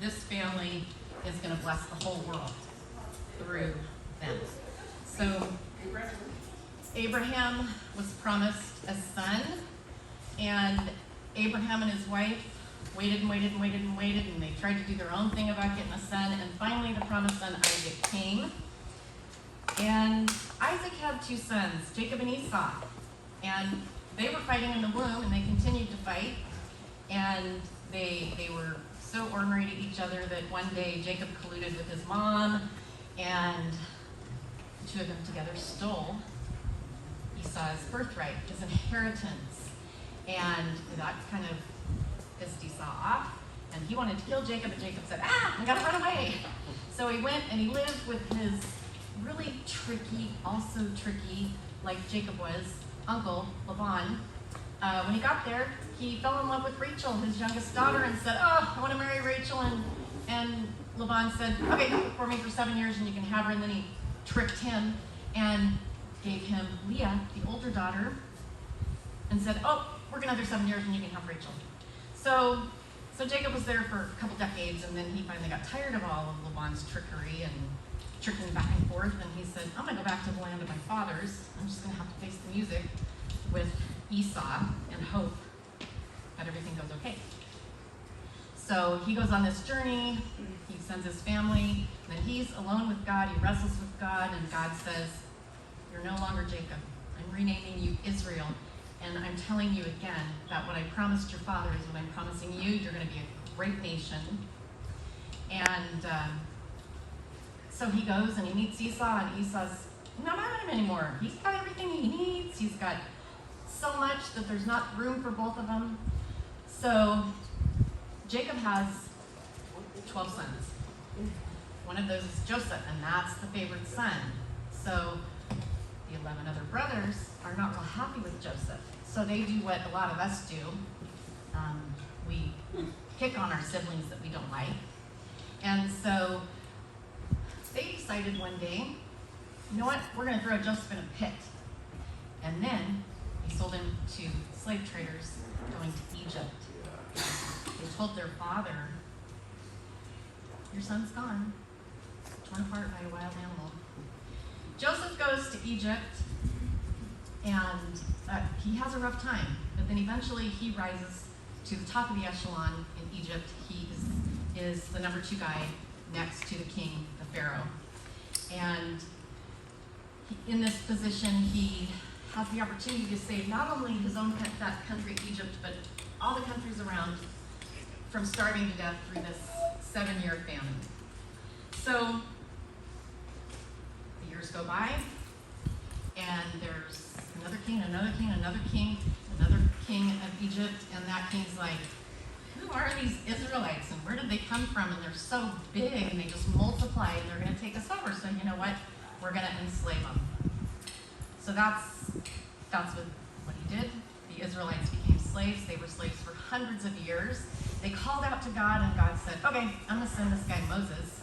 This family is going to bless the whole world through them. So Abraham was promised a son, and Abraham and his wife waited and waited and waited and waited, and they tried to do their own thing about getting a son, and finally the promised son Isaac came. And Isaac had two sons, Jacob and Esau, and they were fighting in the womb, and they continued to fight, and they were so ornery to each other that one day Jacob colluded with his mom, and the two of them together stole Esau's birthright, his inheritance. And that kind of pissed Esau off, and he wanted to kill Jacob, and Jacob said, I gotta run away. So he went and he lived with his really tricky, also tricky, like Jacob was, uncle, Laban. When he got there, he fell in love with Rachel, his youngest daughter, and said, I want to marry Rachel. And Laban said, okay, do it for me for 7 years and you can have her. And then he tricked him and gave him Leah, the older daughter, and said, we're going to have her 7 years and you can have Rachel. So Jacob was there for a couple decades, and then he finally got tired of all of Laban's trickery and tricking back and forth, and he said, I'm going to go back to the land of my fathers. I'm just going to have to face the music with Esau and hope that everything goes okay. So he goes on this journey, he sends his family, and then he's alone with God, he wrestles with God, and God says, you're no longer Jacob. I'm renaming you Israel, and I'm telling you again that what I promised your fathers, what I'm promising you, you're going to be a great nation. And so he goes and he meets Esau, and Esau's not mad at him anymore. He's got everything he needs. He's got so much that there's not room for both of them. So Jacob has 12 sons. One of those is Joseph, and that's the favorite son. So the 11 other brothers are not real happy with Joseph. So they do what a lot of us do. We pick on our siblings that we don't like. And so they decided one day, you know what, we're going to throw Joseph in a pit. And then they sold him to slave traders going to Egypt. They told their father, your son's gone, torn apart by a wild animal. Joseph goes to Egypt, and he has a rough time, but then eventually he rises to the top of the echelon in Egypt. He is the number 2 guy next to the king, the Pharaoh. And in this position, he has the opportunity to save not only his own that country, Egypt, but all the countries around from starving to death through this 7-year famine. So the years go by, and there's another king, another king, another king, another king of Egypt, and that king's like, who are these Israelites, and where did they come from? And they're so big, and they just multiply, and they're going to take us over. So you know what? We're going to enslave them. So that's what he did. The Israelites became slaves. They were slaves for hundreds of years. They called out to God, and God said, okay, I'm going to send this guy Moses,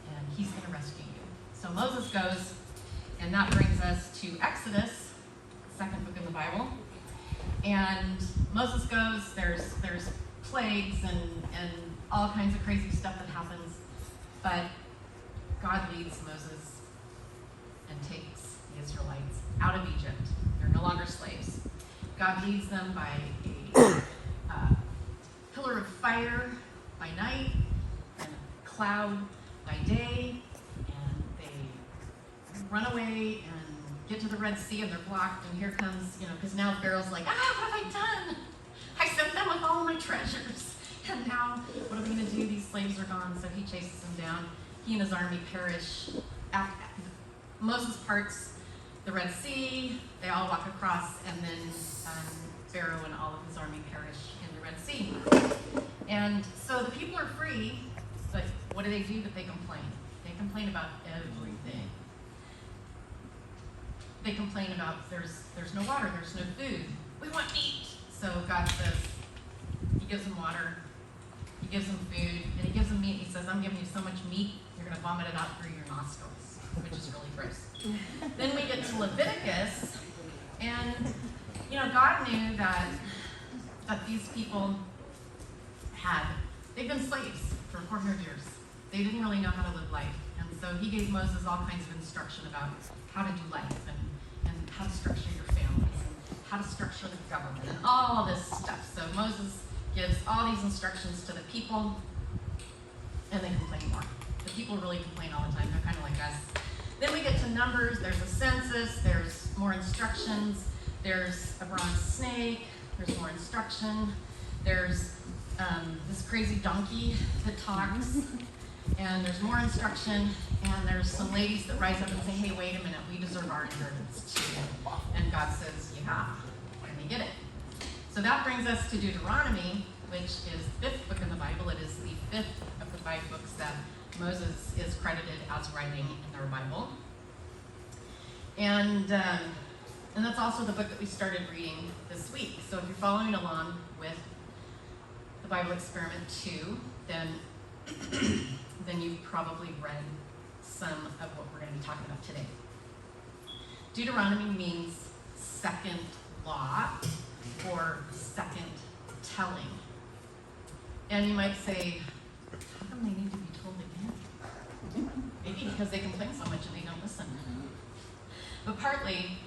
and he's going to rescue you. So Moses goes, and that brings us to Exodus, the second book in the Bible. And Moses goes, there's plagues and all kinds of crazy stuff that happens, but God leads Moses and takes the Israelites out of Egypt. They're no longer slaves. God leads them by a pillar of fire by night and a cloud by day, and they run away and get to the Red Sea, and they're blocked, and here comes, because now Pharaoh's like, what have I done? I sent them with all my treasures, and now what are we going to do? These slaves are gone. So he chases them down. He and his army perish. Moses parts the Red Sea, they all walk across, and then Pharaoh and all of his army perish in the Red Sea. And so the people are free, but what do? But they complain. They complain about everything. They complain about there's no water, there's no food. We want meat. So God says, he gives them water, he gives them food, and he gives them meat. He says, I'm giving you so much meat, you're going to vomit it out through your nostrils, which is really gross. Then we get to Leviticus, and God knew that these people they've been slaves for 400 years. They didn't really know how to live life. And so he gave Moses all kinds of instruction about how to do life and how to structure your families and how to structure the government and all this stuff. So Moses gives all these instructions to the people, and they complain more. The people really complain all the time. They're kind of like us. Then we get to Numbers. There's a census. There's more instructions. There's a bronze snake. There's more instruction. There's this crazy donkey that talks. And there's more instruction. And there's some ladies that rise up and say, hey, wait a minute. We deserve our inheritance too. And God says, yeah. And they get it. So that brings us to Deuteronomy, which is the 5th book in the Bible. It is the 5th of the 5 books that Moses is credited as writing in their Bible. And that's also the book that we started reading this week. So if you're following along with the Bible Experiment 2, then you've probably read some of what we're going to be talking about today. Deuteronomy means second law or second telling. And you might say, how come they need to be told again? Maybe because they complain so much and they don't listen. But partly,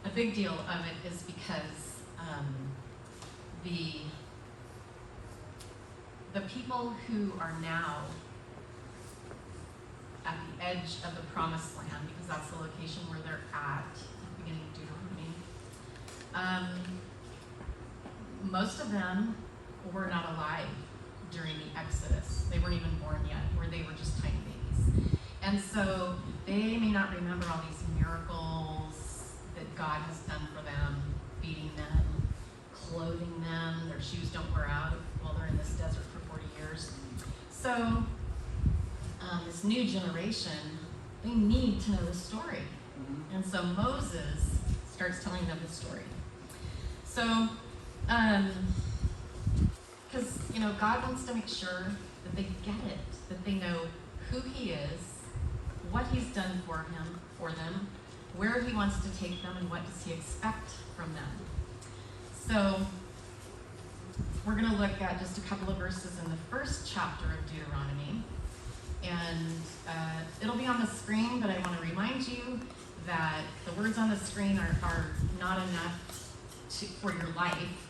a big deal of it is because the people who are now at the edge of the promised land, because that's the location where they're at the beginning of Deuteronomy, most of them were not alive during the Exodus. They weren't even born yet, or they were just tiny babies. And so they may not remember all these miracles that God has done for them, feeding them, clothing them, their shoes don't wear out while they're in this desert for 40 years. So this new generation, they need to know the story. And so Moses starts telling them the story. So, because, God wants to make sure that they get it, that they know who he is, what he's done for them, where he wants to take them, and what does he expect from them. So, we're going to look at just a couple of verses in the first chapter of Deuteronomy. And it'll be on the screen, but I want to remind you that the words on the screen are not enough for your life.